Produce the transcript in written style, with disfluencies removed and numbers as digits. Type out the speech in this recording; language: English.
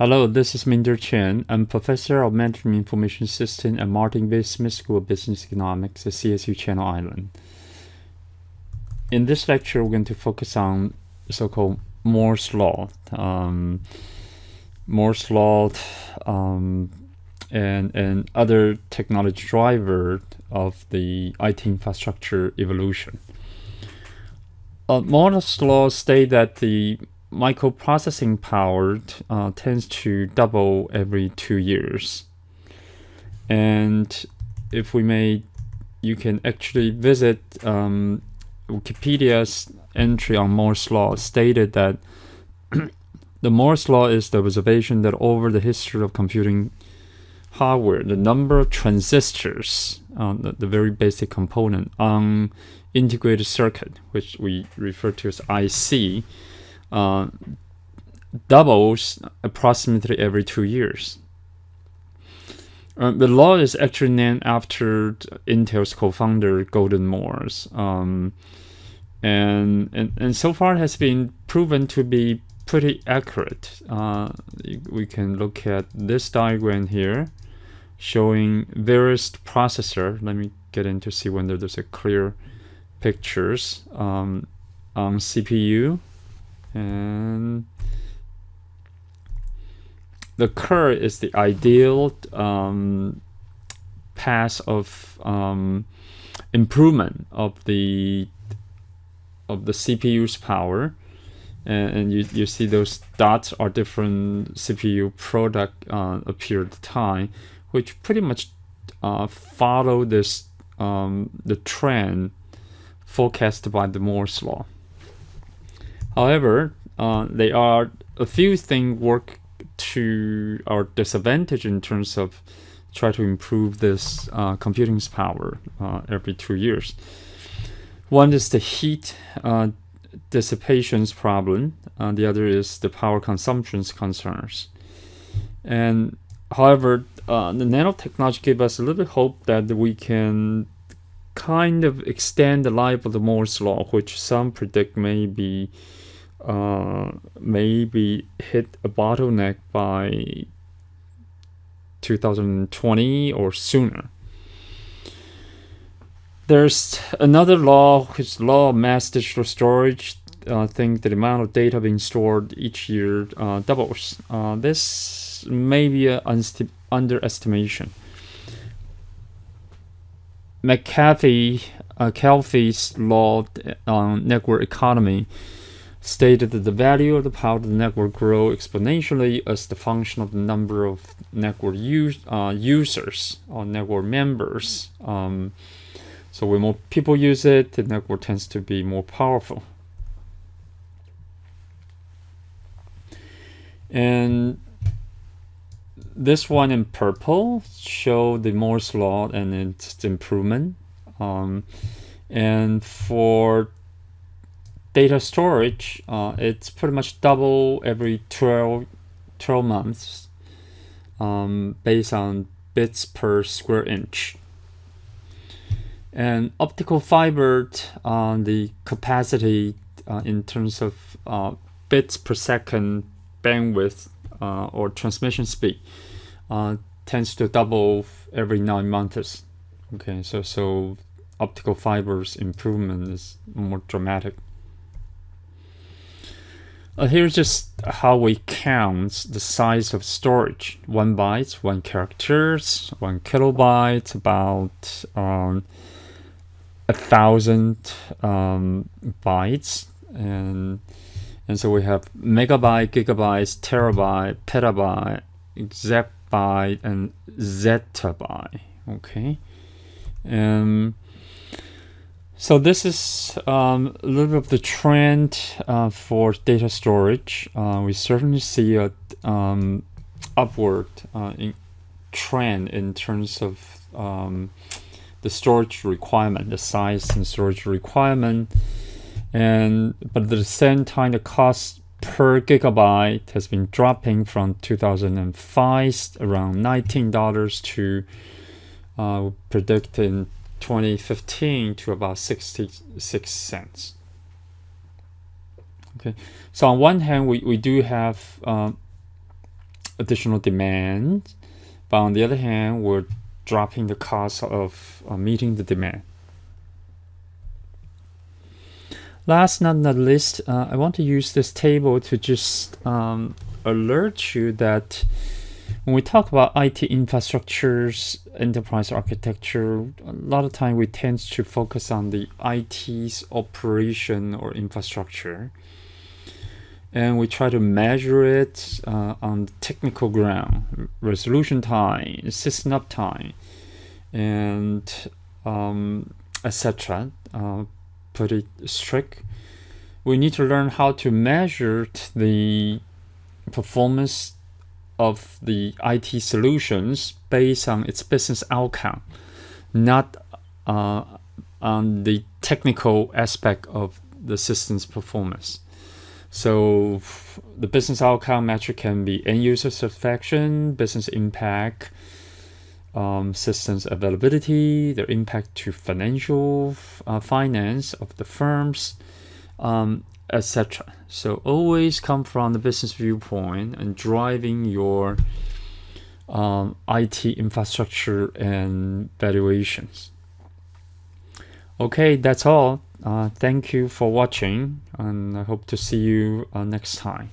Hello, this is Minder Chen. I'm professor of Management Information System at Martin V. Smith School of Business Economics at CSU Channel Island. In this lecture, we're going to focus on so-called Moore's Law. Moore's Law and other technology driver of the IT infrastructure evolution. Moore's Law states that the microprocessing power tends to double every 2 years. And if we may, you can actually visit Wikipedia's entry on Moore's Law stated that the Moore's Law is the observation that over the history of computing hardware, the number of transistors, the very basic component on integrated circuit, which we refer to as IC, doubles approximately every 2 years. The law is actually named after Intel's co-founder Gordon Moore, and so far has been proven to be pretty accurate. We can look at this diagram here, showing various processor. Let me get in to see whether there's a clear pictures on CPU. And the curve is the ideal path of improvement of the CPU's power, and you see those dots are different CPU product appear at the time, which pretty much follow this the trend forecasted by the Moore's Law. However, there are a few things work to our disadvantage in terms of try to improve this computing power every 2 years. One is the heat dissipations problem. The other is the power consumptions concerns. And however, the nanotechnology gave us a little bit hope that we can kind of extend the life of the Moore's Law, which some predict maybe hit a bottleneck by 2020 or sooner. There's another law, which is law of mass digital storage. I think the amount of data being stored each year doubles. This may be an underestimation. McAfee's law on network economy stated that the value of the power of the network grow exponentially as the function of the number of network users or network members. So when more people use it, the network tends to be more powerful. And this one in purple show the Moore's Law and its improvement. And for data storage, it's pretty much double every 12 months based on bits per square inch. And optical fiber, the capacity in terms of bits per second bandwidth or transmission speed tends to double every 9 months. Okay, so optical fibers improvement is more dramatic. Here's just how we count the size of storage. 1 byte, 1 characters, 1 kilobyte, about 1,000 bytes, and so we have megabyte, gigabytes, terabyte, petabyte, exabyte, and zettabyte. Okay, so this is a little bit of the trend for data storage. We certainly see a upward trend in terms of the storage requirement, the size and storage requirement, but at the same time, the cost per gigabyte has been dropping from 2005 around $19 to predict in 2015 to about 66 cents. Okay, so on one hand, we do have additional demand, but on the other hand, we're dropping the cost of meeting the demand. Last but not least, I want to use this table to just alert you that when we talk about IT infrastructures, enterprise architecture, a lot of time we tend to focus on the IT's operation or infrastructure. And we try to measure it on the technical ground, resolution time, system uptime, and etc. Pretty strict. We need to learn how to measure the performance of the IT solutions based on its business outcome, not on the technical aspect of the system's performance. So the business outcome metric can be end user satisfaction, business impact, systems availability, their impact to financial finance of the firms, etc. So always come from the business viewpoint and driving your IT infrastructure and valuations. Okay, that's all. Thank you for watching, and I hope to see you next time.